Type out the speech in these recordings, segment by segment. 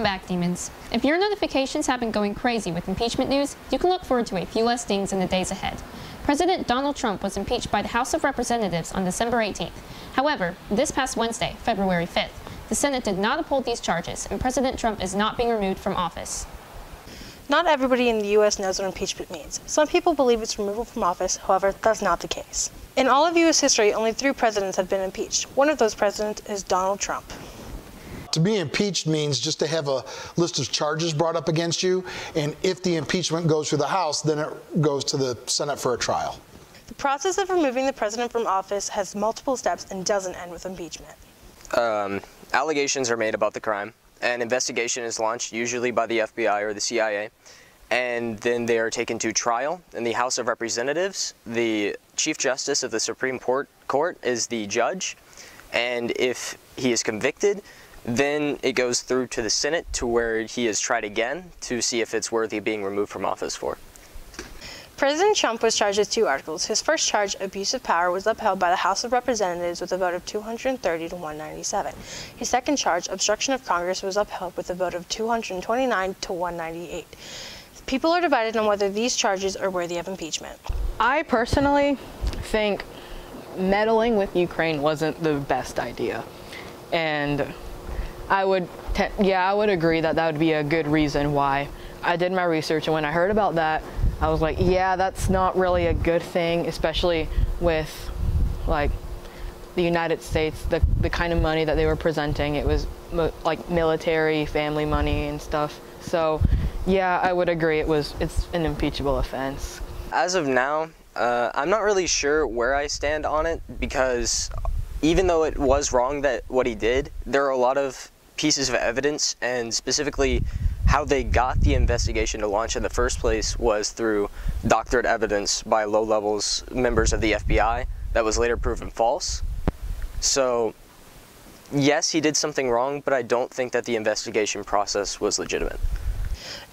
back, Demons. If your notifications have been going crazy with impeachment news, you can look forward to a few less dings in the days ahead. President Donald Trump was impeached by the House of Representatives on December 18th. However, this past Wednesday, February 5th, the Senate did not uphold these charges, and President Trump is not being removed from office. Not everybody in the U.S. knows what impeachment means. Some people believe it's removal from office, however, that's not the case. In all of U.S. history, only 3 presidents have been impeached. One of those presidents is Donald Trump. To be impeached means just to have a list of charges brought up against you, and if the impeachment goes through the House, then it goes to the Senate for a trial. The process of removing the president from office has multiple steps and doesn't end with impeachment. Allegations are made about the crime. An investigation is launched, usually by the FBI or the CIA, and then they are taken to trial in the House of Representatives. The Chief Justice of the Supreme Court is the judge, and if he is convicted, then it goes through to the Senate to where he is tried again to see if it's worthy of being removed from office for. President Trump was charged with 2 articles. His first charge, abuse of power, was upheld by the House of Representatives with a vote of 230 to 197. His second charge, obstruction of Congress, was upheld with a vote of 229 to 198. People are divided on whether these charges are worthy of impeachment. I personally think meddling with Ukraine wasn't the best idea, and I would agree that that would be a good reason why. I did my research, and when I heard about that, I was like, yeah, that's not really a good thing, especially with like the United States, the kind of money that they were presenting. It was like military, family money and stuff. So yeah, I would agree it's an impeachable offense. As of now, I'm not really sure where I stand on it, because even though it was wrong that what he did, there are a lot of pieces of evidence, and specifically how they got the investigation to launch in the first place was through doctored evidence by low-level members of the FBI that was later proven false. So yes, he did something wrong, but I don't think that the investigation process was legitimate.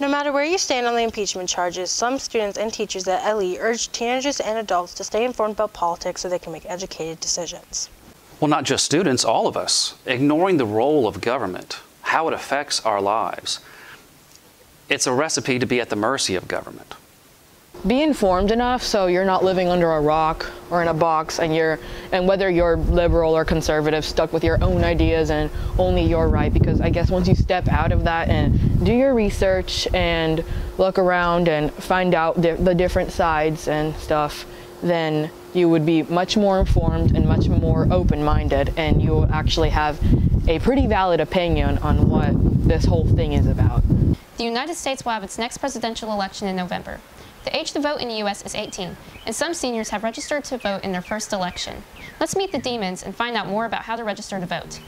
No matter where you stand on the impeachment charges, some students and teachers at LE urge teenagers and adults to stay informed about politics so they can make educated decisions. Well, not just students, all of us. Ignoring the role of government, how it affects our lives. It's a recipe to be at the mercy of government. Be informed enough so you're not living under a rock or in a box, and whether you're liberal or conservative, stuck with your own ideas and only you're right. Because I guess once you step out of that and do your research and look around and find out the different sides and stuff, then you would be much more informed and much more open-minded, and you will actually have a pretty valid opinion on what this whole thing is about. The United States will have its next presidential election in November. The age to vote in the U.S. is 18, and some seniors have registered to vote in their first election. Let's meet the Demons and find out more about how to register to vote.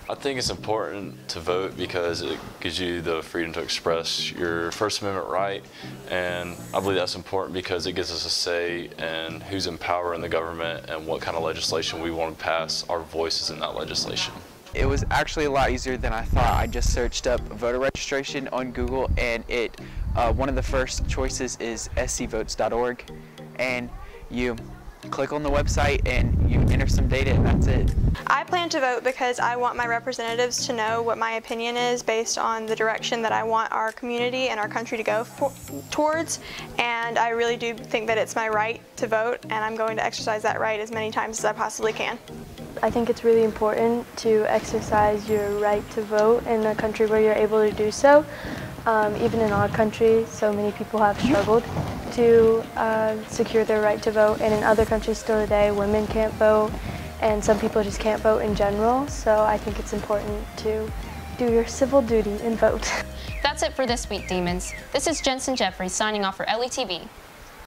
I think it's important to vote because it gives you the freedom to express your First Amendment right, and I believe that's important because it gives us a say in who's in power in the government and what kind of legislation we want to pass. Our voice is in that legislation. It was actually a lot easier than I thought. I just searched up voter registration on Google, and one of the first choices is scvotes.org, and you click on the website and you enter some data, and that's it. I plan to vote because I want my representatives to know what my opinion is based on the direction that I want our community and our country to go towards, and I really do think that it's my right to vote, and I'm going to exercise that right as many times as I possibly can. I think it's really important to exercise your right to vote in a country where you're able to do so. Even in our country, so many people have struggled to secure their right to vote, and in other countries still today, women can't vote, and some people just can't vote in general, so I think it's important to do your civil duty and vote. That's it for this week, Demons. This is Jensen Jeffries signing off for LETV.